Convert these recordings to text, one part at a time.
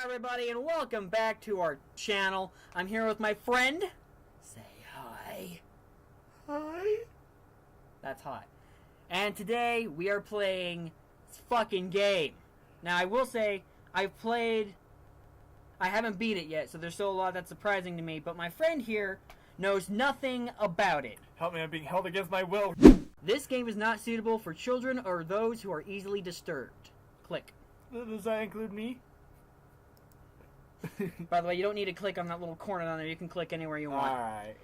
everybody, and welcome back to our channel. I'm here with my friend. Say hi. Hi. That's hot. And today we are playing this fucking game. Now I will say I haven't beat it yet, so there's still a lot that's surprising to me, but my friend here knows nothing about it. Help me, I'm being held against my will. This game is not suitable for children or those who are easily disturbed. Click. Does that include me? By the way, you don't need to click on that little corner down there. You can click anywhere you want. Alright.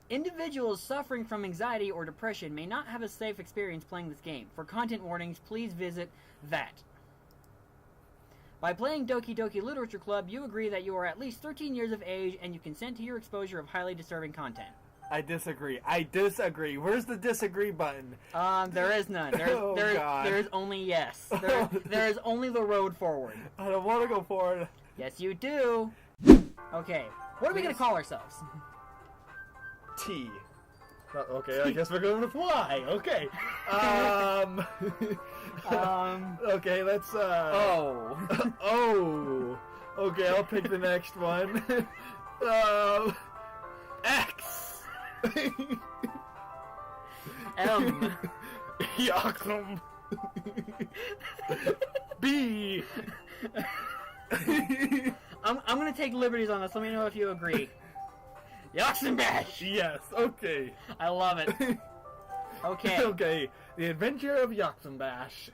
Individuals suffering from anxiety or depression may not have a safe experience playing this game. For content warnings, please visit that. By playing Doki Doki Literature Club, you agree that you are at least 13 years of age and you consent to your exposure of highly disturbing content. I disagree. Where's the disagree button? There is none. There is only yes. There is only the road forward. I don't want to go forward. Yes, you do. Okay, what are we going to call ourselves? T. Okay, I guess we're going with Y. Okay. Okay, let's, O. O. Okay, I'll pick the next one. X. M. Yakum. B. I'm gonna take liberties on this. Let me know if you agree. Bash. Yes, okay. I love it. Okay. Okay, the adventure of Bash.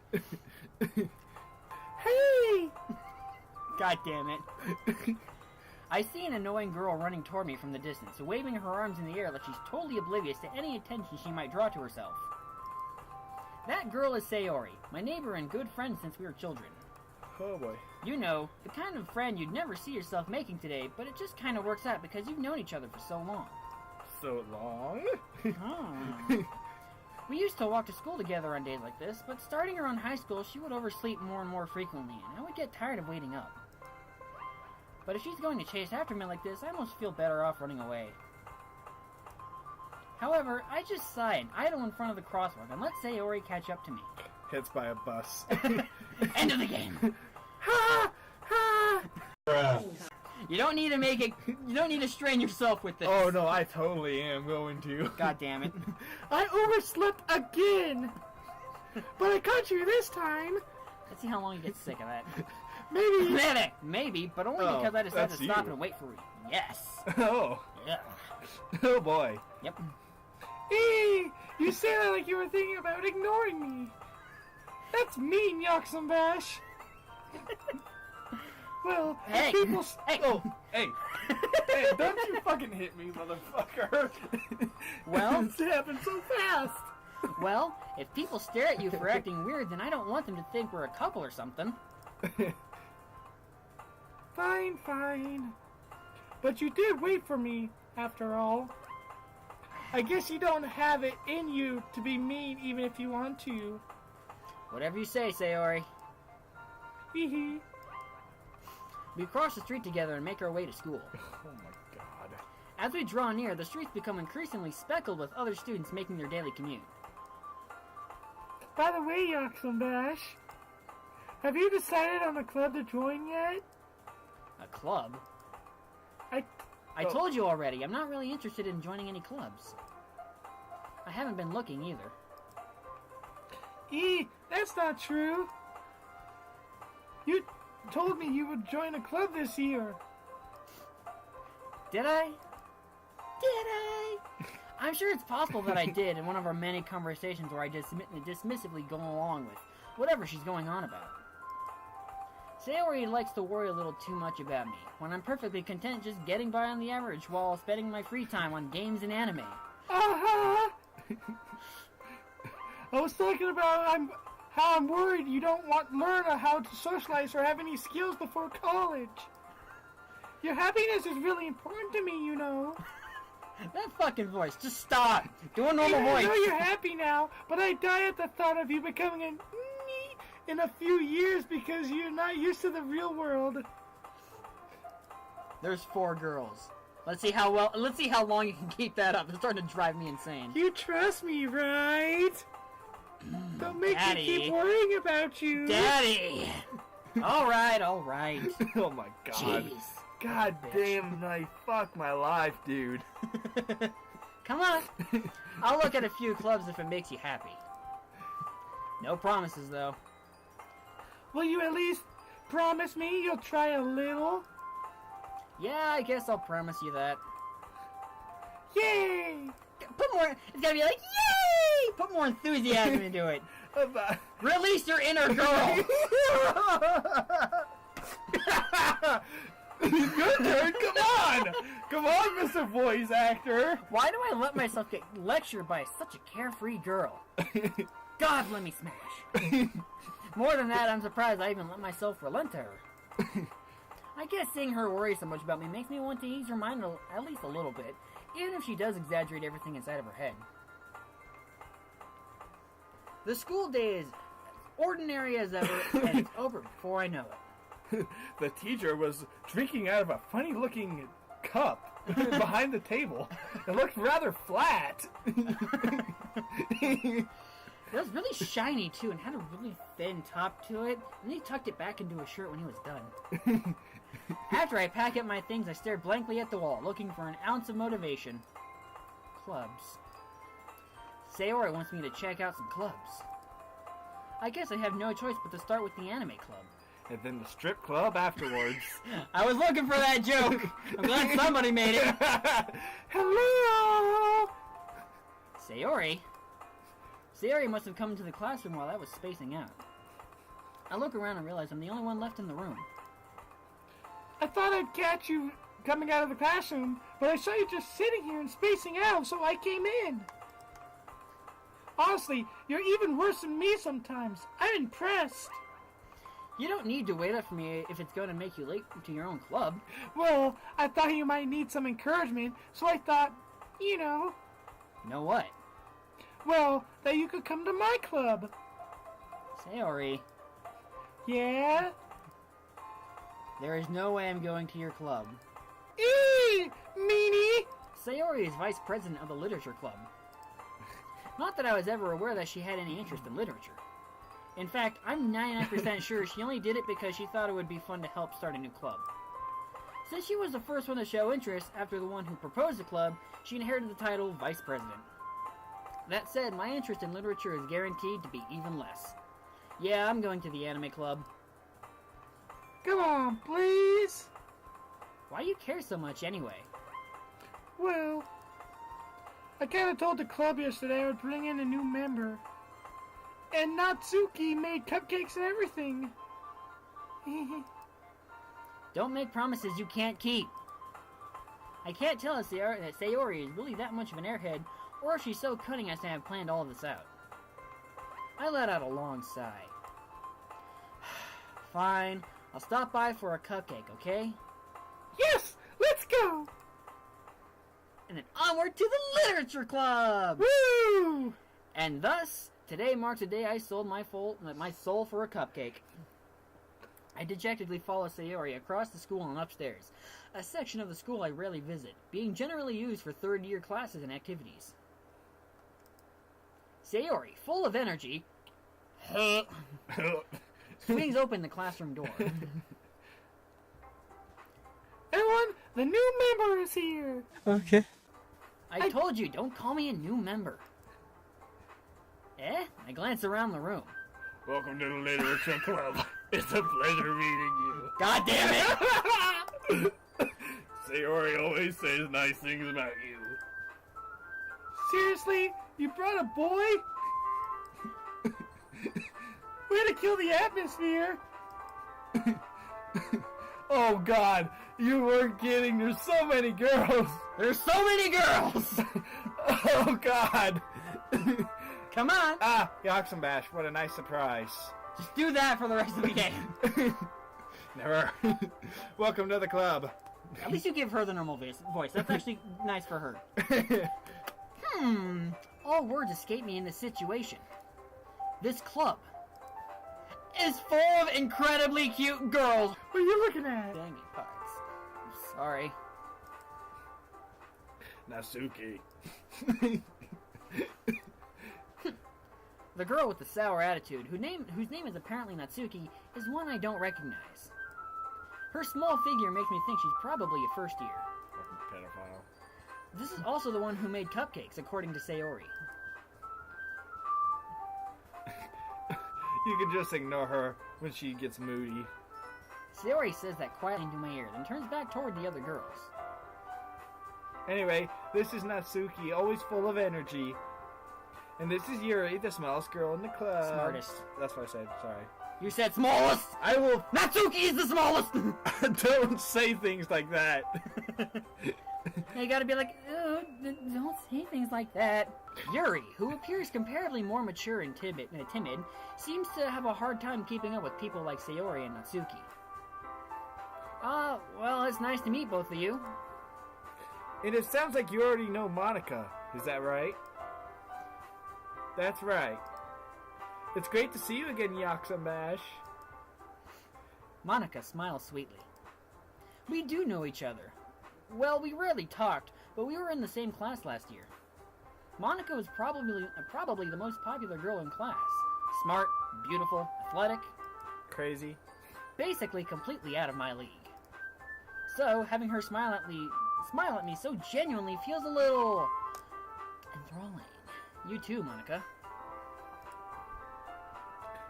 Hey! God damn it. I see an annoying girl running toward me from the distance, waving her arms in the air like she's totally oblivious to any attention she might draw to herself. That girl is Sayori, my neighbor and good friend since we were children. Oh boy. You know, the kind of friend you'd never see yourself making today, but it just kind of works out because you've known each other for so long. So long? Oh. We used to walk to school together on days like this, but starting around high school, she would oversleep more and more frequently, and I would get tired of waiting up. But if she's going to chase after me like this, I almost feel better off running away. However, I just sigh and idle in front of the crosswalk and let Sayori catch up to me. Hits by a bus. End of the game. Ha! Ha! You don't need to make it. You don't need to strain yourself with this. Oh no, I totally am going to. God damn it! I overslept again, but I caught you this time. Let's see how long you get sick of that. Maybe, but only because I decided to stop you. and wait for it. Yes. Oh. Yeah. Oh boy. Yep. Hey, you say that like you were thinking about ignoring me. That's mean, Bash. Well, hey, people... Hey! Oh, hey! Hey, don't you fucking hit me, motherfucker! Well... This happened so fast! Well, if people stare at you for acting weird, then I don't want them to think we're a couple or something. Fine, fine. But you did wait for me, after all. I guess you don't have it in you to be mean even if you want to. Whatever you say, Sayori. Hee. We cross the street together and make our way to school. Oh my god. As we draw near, the streets become increasingly speckled with other students making their daily commute. By the way, Bash, have you decided on a club to join yet? A club? I told you already, I'm not really interested in joining any clubs. I haven't been looking either. That's not true. You told me you would join a club this year. Did I? I'm sure it's possible that I did in one of our many conversations where I dismissively go along with whatever she's going on about. Sayori likes to worry a little too much about me, when I'm perfectly content just getting by on the average while spending my free time on games and anime. I was talking about how I'm worried you don't learn how to socialize or have any skills before college. Your happiness is really important to me, you know. That fucking voice, just stop. Do a normal voice. I know you're happy now, but I die at the thought of you becoming a in a few years because you're not used to the real world. There's 4 girls. Let's see how long you can keep that up. It's starting to drive me insane. You trust me, right? Don't make Daddy. me keep worrying about you. Daddy! Alright, alright. Oh my god. Jeez. God damn, fuck my life, dude. Come on. I'll look at a few clubs if it makes you happy. No promises, though. Will you at least promise me you'll try a little? Yeah, I guess I'll promise you that. Yay! Put more... It's gotta be like, yay! Put more enthusiasm into it. Release your inner girl! Your turn, come on! Come on, Mr. Voice Actor! Why do I let myself get lectured by such a carefree girl? God, let me smash. More than that, I'm surprised I even let myself relent to her. I guess seeing her worry so much about me makes me want to ease her mind at least a little bit, even if she does exaggerate everything inside of her head. The school day is ordinary as ever, and it's over before I know it. The teacher was drinking out of a funny-looking cup behind the table. It looked rather flat. It was really shiny, too, and had a really thin top to it, and he tucked it back into his shirt when he was done. After I pack up my things, I stared blankly at the wall, looking for an ounce of motivation. Clubs. Sayori wants me to check out some clubs. I guess I have no choice but to start with the anime club. And then the strip club afterwards. I was looking for that joke! I'm glad somebody made it! Hello! Sayori? Sayori must have come into the classroom while I was spacing out. I look around and realize I'm the only one left in the room. I thought I'd catch you coming out of the classroom, but I saw you just sitting here and spacing out, so I came in. Honestly, you're even worse than me sometimes. I'm impressed. You don't need to wait up for me if it's going to make you late to your own club. Well, I thought you might need some encouragement, so I thought, you know... Know what? Well, that you could come to my club. Sayori, Yeah? there is no way I'm going to your club. Eee! Meanie! Sayori is vice president of the literature club. Not that I was ever aware that she had any interest in literature. In fact, I'm 99% sure she only did it because she thought it would be fun to help start a new club. Since she was the first one to show interest after the one who proposed the club, she inherited the title Vice President. That said, my interest in literature is guaranteed to be even less. Yeah, I'm going to the anime club. Come on, please. Why do you care so much anyway? Well, I kind of told the club yesterday I would bring in a new member. And Natsuki made cupcakes and everything. Don't make promises you can't keep. I can't tell if that Sayori is really that much of an airhead, or if she's so cunning as to have planned all of this out. I let out a long sigh. Fine, I'll stop by for a cupcake, okay? Yes! Let's go! And then onward to the Literature Club! Woo! And thus, today marks the day I sold my soul for a cupcake. I dejectedly follow Sayori across the school and upstairs, a section of the school I rarely visit, being generally used for third-year classes and activities. Sayori, full of energy, swings open the classroom door. Everyone, the new member is here! Okay. I told you, don't call me a new member. I glance around the room. Welcome to the Literature Club. It's a pleasure meeting you. God damn it! Sayori always says nice things about you. Seriously? You brought a boy? Way to kill the atmosphere! Oh God, you weren't kidding. There's so many girls. There's so many girls! Oh God. Come on! Ah, Yoxenbash, what a nice surprise. Just do that for the rest of the game. Never. Welcome to the club. At least you give her the normal voice. That's actually nice for her. All words escape me in this situation. This club is full of incredibly cute girls. What are you looking at? Dang it, Parts. I'm sorry. Natsuki. The girl with the sour attitude, whose name is apparently Natsuki, is one I don't recognize. Her small figure makes me think she's probably a first year. Fucking pedophile. This is also the one who made cupcakes, according to Sayori. You can just ignore her when she gets moody. Sayori says that quietly into my ear, then turns back toward the other girls. Anyway, this is Natsuki, always full of energy. And this is Yuri, the smallest girl in the club. Smartest. That's what I said, sorry. You said smallest! I will... Natsuki is the smallest! Don't say things like that. You gotta be like, oh, don't say things like that. Yuri, who appears comparably more mature and timid, seems to have a hard time keeping up with people like Sayori and Natsuki. Well, it's nice to meet both of you. And it sounds like you already know Monica. Is that right? That's right. It's great to see you again, Yaksamash. Monica smiles sweetly. We do know each other. Well, we rarely talked, but we were in the same class last year. Monica was probably the most popular girl in class. Smart, beautiful, athletic. Crazy. Basically completely out of my league. So, having her smile at me so genuinely feels a little enthralling. You too, Monica.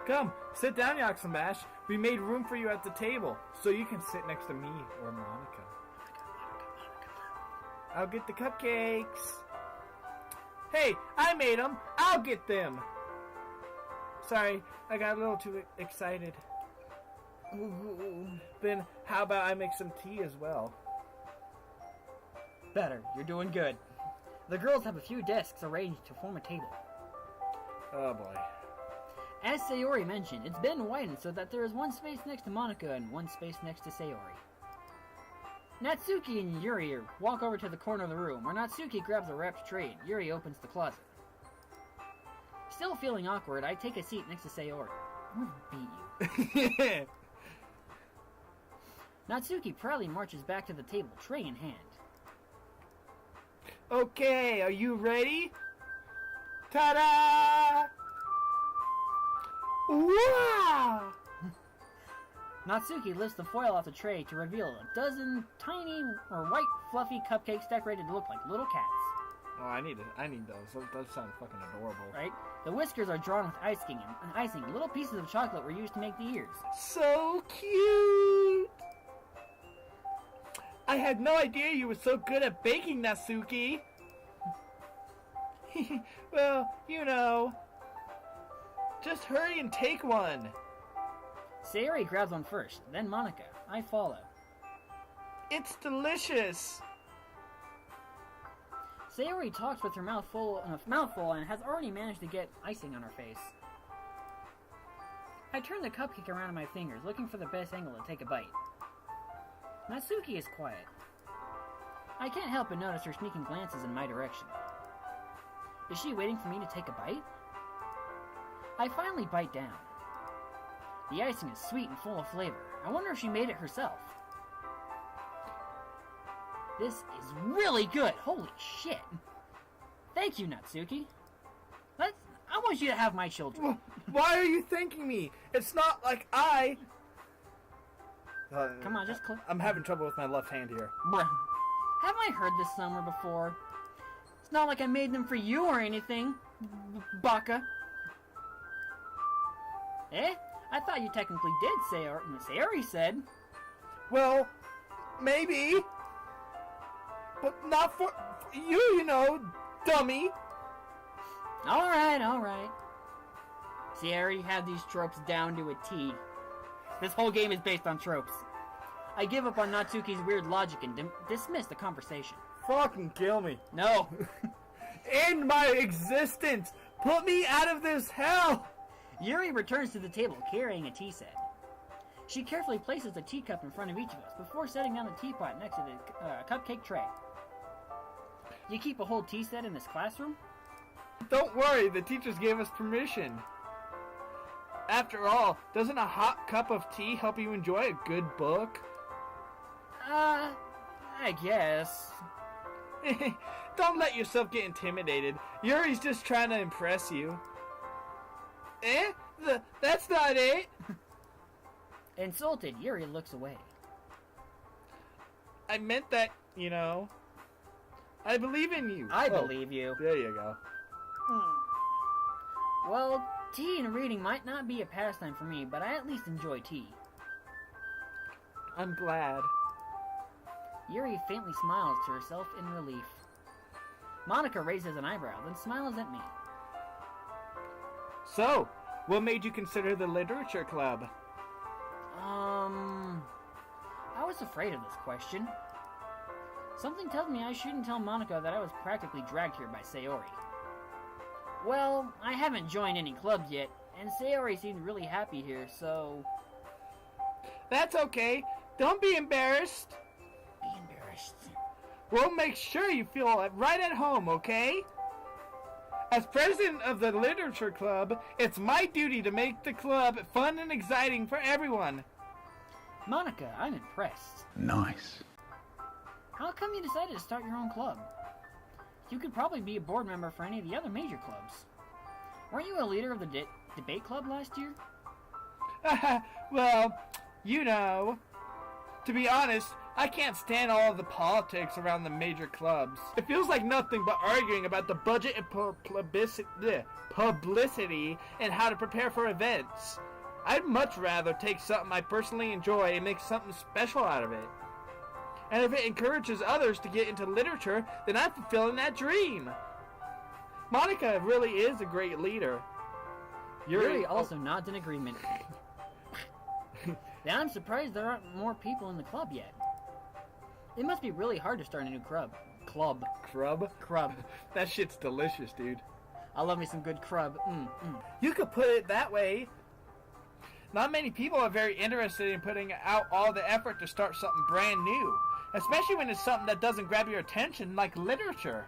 Come, sit down, Yaksamash. We made room for you at the table, so you can sit next to me or Monica. I'll get the cupcakes. Hey, I made them. I'll get them. Sorry, I got a little too excited. Then how about I make some tea as well? Better. You're doing good. The girls have a few desks arranged to form a table. Oh boy. As Sayori mentioned, it's been widened so that there is one space next to Monica and one space next to Sayori. Natsuki and Yuri walk over to the corner of the room, where Natsuki grabs a wrapped tray and Yuri opens the closet. Still feeling awkward, I take a seat next to Sayori. I'm gonna beat you. Natsuki proudly marches back to the table, tray in hand. Okay, are you ready? Ta-da! Wow! Natsuki lifts the foil off the tray to reveal a dozen tiny or white fluffy cupcakes decorated to look like little cats. Oh, I need those. Those sound fucking adorable. Right? The whiskers are drawn with icing, and little pieces of chocolate were used to make the ears. So cute! I had no idea you were so good at baking, Natsuki. Well, you know. Just hurry and take one. Sayori grabs one first, then Monica. I follow. It's delicious. Sayori talks with her mouthful and has already managed to get icing on her face. I turn the cupcake around in my fingers, looking for the best angle to take a bite. Natsuki is quiet. I can't help but notice her sneaking glances in my direction. Is she waiting for me to take a bite? I finally bite down. The icing is sweet and full of flavor. I wonder if she made it herself. This is really good. Holy shit. Thank you, Natsuki. I want you to have my children. Why are you thanking me? It's not like I... Come on, just click. I'm having trouble with my left hand here. Bruh. Haven't I heard this somewhere before? It's not like I made them for you or anything, Baka. Eh? I thought you technically did, Sayori said. Well, maybe. But not for you, you know, dummy. Alright. See, I already have these tropes down to a T. This whole game is based on tropes. I give up on Natsuki's weird logic and dismiss the conversation. Fucking kill me. No. End my existence. Put me out of this hell. Yuri returns to the table carrying a tea set. She carefully places a teacup in front of each of us before setting down the teapot next to the cupcake tray. You keep a whole tea set in this classroom? Don't worry, the teachers gave us permission. After all, doesn't a hot cup of tea help you enjoy a good book? I guess. Don't let yourself get intimidated. Yuri's just trying to impress you. That's not it. Insulted, Yuri looks away. I meant that, I believe in you. I believe you. There you go. Well, tea and reading might not be a pastime for me, but I at least enjoy tea. I'm glad. Yuri faintly smiles to herself in relief. Monica raises an eyebrow, then smiles at me. So, what made you consider the literature club? I was afraid of this question. Something tells me I shouldn't tell Monica that I was practically dragged here by Sayori. Well, I haven't joined any clubs yet, and Sayori seemed really happy here, so... That's okay. Don't be embarrassed. Be embarrassed. We'll make sure you feel right at home, okay? As president of the literature club, it's my duty to make the club fun and exciting for everyone. Monica, I'm impressed. Nice. How come you decided to start your own club? You could probably be a board member for any of the other major clubs. Weren't you a leader of the debate club last year? Well, to be honest, I can't stand all of the politics around the major clubs. It feels like nothing but arguing about the budget and publicity and how to prepare for events. I'd much rather take something I personally enjoy and make something special out of it. And if it encourages others to get into literature, then I'm fulfilling that dream. Monica really is a great leader. Yuri also nods in agreement. Now I'm surprised there aren't more people in the club yet. It must be really hard to start a new club. Crub. That shit's delicious, dude. I love me some good crub. You could put it that way. Not many people are very interested in putting out all the effort to start something brand new, especially when it's something that doesn't grab your attention like literature.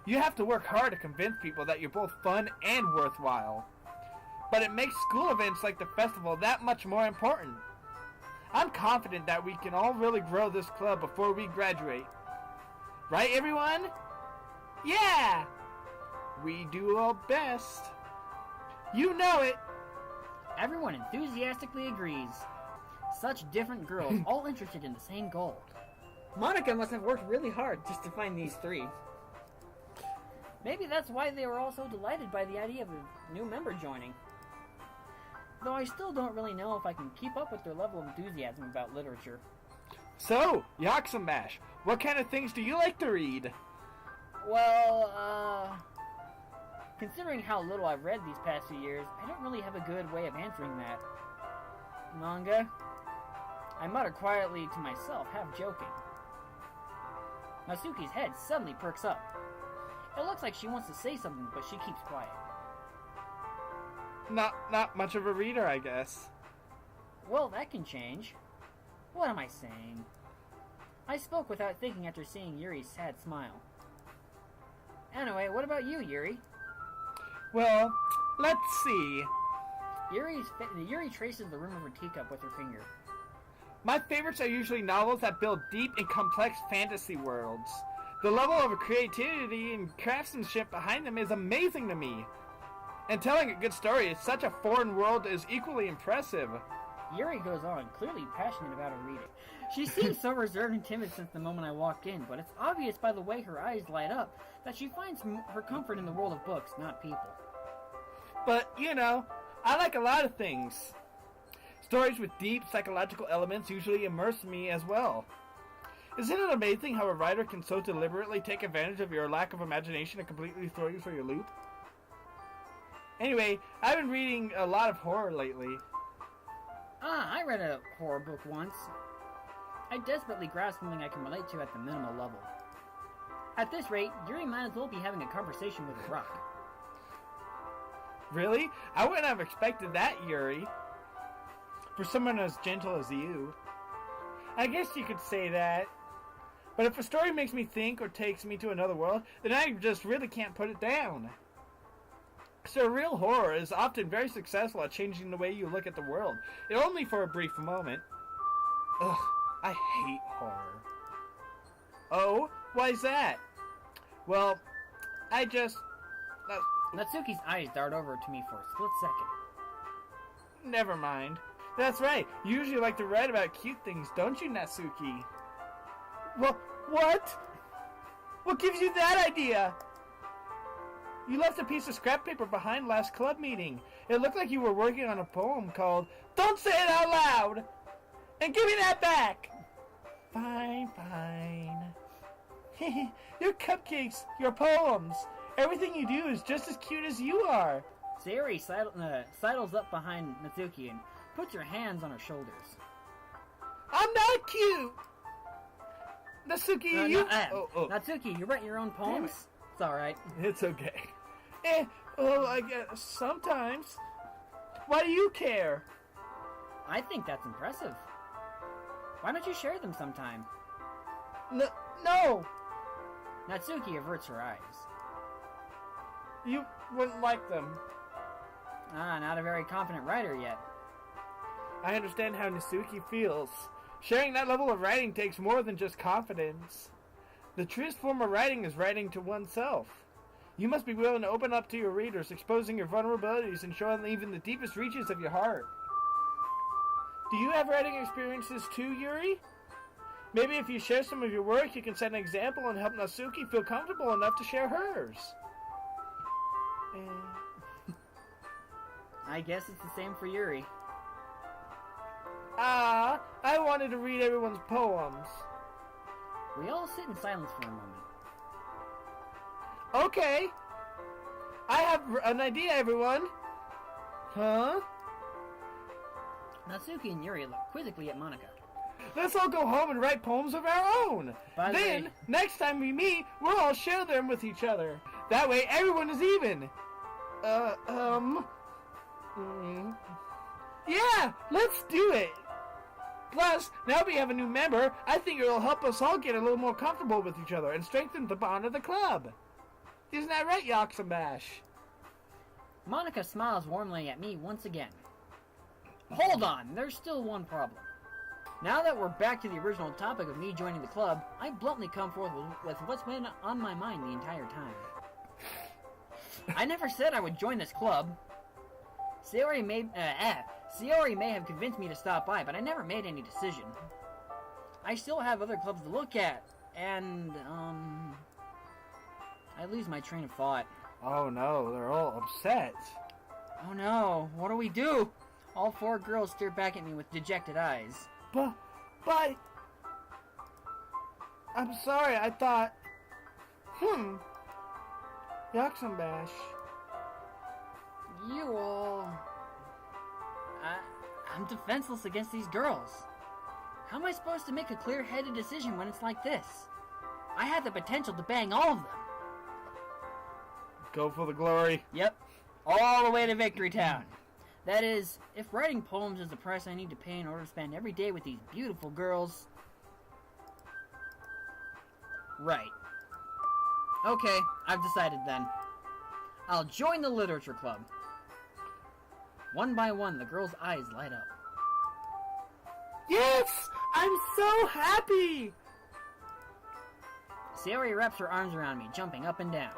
You have to work hard to convince people that you're both fun and worthwhile. But it makes school events like the festival that much more important. I'm confident that we can all really grow this club before we graduate. Right, everyone? Yeah! We do our best. You know it. Everyone enthusiastically agrees. Such different girls, all interested in the same goal. Monica must have worked really hard just to find these three. Maybe that's why they were all so delighted by the idea of a new member joining. Though I still don't really know if I can keep up with their level of enthusiasm about literature. So, Yaxamash, what kind of things do you like to read? Well, considering how little I've read these past few years, I don't really have a good way of answering that. Manga? I mutter quietly to myself, half joking. Masuki's head suddenly perks up. It looks like she wants to say something, but she keeps quiet. Not much of a reader, I guess. Well, that can change. What am I saying? I spoke without thinking after seeing Yuri's sad smile. Anyway, what about you, Yuri? Well, let's see. Yuri traces the rim of her teacup with her finger. My favorites are usually novels that build deep and complex fantasy worlds. The level of creativity and craftsmanship behind them is amazing to me. And telling a good story in such a foreign world is equally impressive. Yuri goes on, clearly passionate about her reading. She seems so reserved and timid since the moment I walked in, but it's obvious by the way her eyes light up that she finds her comfort in the world of books, not people. But, I like a lot of things. Stories with deep psychological elements usually immerse me as well. Isn't it amazing how a writer can so deliberately take advantage of your lack of imagination and completely throw you for your loop? Anyway, I've been reading a lot of horror lately. I read a horror book once. I desperately grasp something I can relate to at the minimal level. At this rate, Yuri might as well be having a conversation with a rock. Really? I wouldn't have expected that, Yuri. For someone as gentle as you. I guess you could say that. But if a story makes me think or takes me to another world, then I just really can't put it down. Surreal horror is often very successful at changing the way you look at the world, if only for a brief moment. Ugh, I hate horror. Oh, why's that? Well, Natsuki's eyes dart over to me for a split second. Never mind. That's right. You usually like to write about cute things, don't you, Natsuki? What? What gives you that idea? You left a piece of scrap paper behind last club meeting. It looked like you were working on a poem called Don't Say It Out Loud! And give me that back! Fine. Your cupcakes, your poems, everything you do is just as cute as you are. Sayori sidles up behind Natsuki and puts her hands on her shoulders. I'm not cute! Natsuki, Natsuki, you write your own poems? It's alright. It's okay. I guess sometimes. Why do you care? I think that's impressive. Why don't you share them sometime? No! Natsuki averts her eyes. You wouldn't like them. Not a very confident writer yet. I understand how Natsuki feels. Sharing that level of writing takes more than just confidence. The truest form of writing is writing to oneself. You must be willing to open up to your readers, exposing your vulnerabilities and showing even the deepest reaches of your heart. Do you have writing experiences too, Yuri? Maybe if you share some of your work, you can set an example and help Natsuki feel comfortable enough to share hers. I guess it's the same for Yuri. I wanted to read everyone's poems. We all sit in silence for a moment. Okay. I have an idea, everyone. Huh? Natsuki and Yuri look quizzically at Monika. Let's all go home and write poems of our own. By the Then, way, next time we meet, we'll all share them with each other. That way, everyone is even. Yeah, let's do it. Plus, now we have a new member, I think it'll help us all get a little more comfortable with each other and strengthen the bond of the club. Isn't that right, Yoxambash? Monika smiles warmly at me once again. Hold on, there's still one problem. Now that we're back to the original topic of me joining the club, I bluntly come forth with what's been on my mind the entire time. I never said I would join this club. Sayori may have convinced me to stop by, but I never made any decision. I still have other clubs to look at, and, I lose my train of thought. Oh no, they're all upset. Oh no, what do we do? All four girls stare back at me with dejected eyes. But, I'm sorry, I thought, Yoxambash. You all... I'm defenseless against these girls. How am I supposed to make a clear-headed decision when it's like this? I had the potential to bang all of them. Go for the glory. Yep, all the way to Victory Town. That is, if writing poems is the price I need to pay in order to spend every day with these beautiful girls... Right. Okay, I've decided then. I'll join the literature club. One by one, the girls' eyes light up. Yes! I'm so happy! Sayori wraps her arms around me, jumping up and down.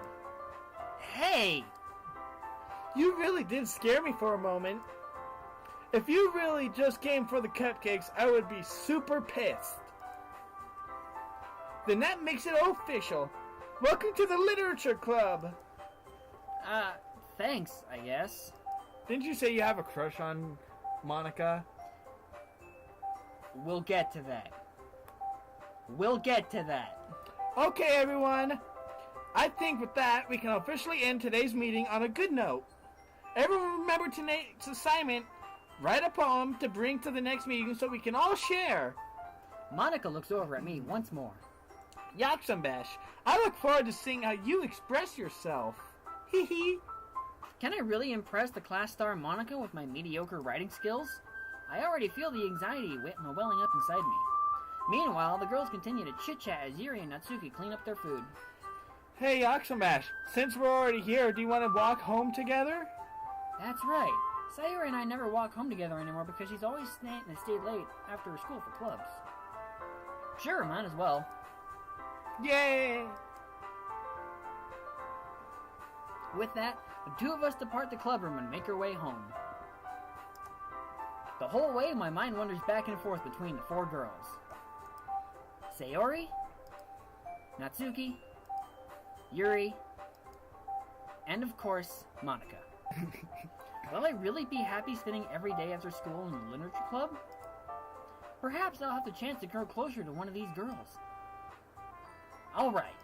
Hey! You really did scare me for a moment. If you really just came for the cupcakes, I would be super pissed. Then that makes it official. Welcome to the literature club. Thanks, I guess. Didn't you say you have a crush on Monika? We'll get to that. We'll get to that. Okay, everyone. I think with that, we can officially end today's meeting on a good note. Everyone remember tonight's assignment. Write a poem to bring to the next meeting so we can all share. Monika looks over at me once more. Yoxambash, I look forward to seeing how you express yourself. Hee hee. Can I really impress the class star Monika with my mediocre writing skills? I already feel the anxiety welling up inside me. Meanwhile, the girls continue to chit-chat as Yuri and Natsuki clean up their food. Hey, Yoxambash, since we're already here, do you want to walk home together? That's right. Sayori and I never walk home together anymore because she's always stayed late after school for clubs. Sure, might as well. Yay! With that, The two of us depart the clubroom and make our way home. The whole way, my mind wanders back and forth between the 4 girls. Sayori, Natsuki, Yuri, and of course, Monica. Will I really be happy spending every day after school in the literature club? Perhaps I'll have the chance to grow closer to one of these girls. Alright.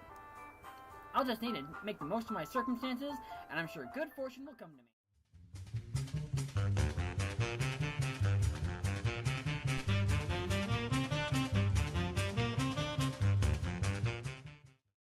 I'll just need to make the most of my circumstances, and I'm sure good fortune will come to me.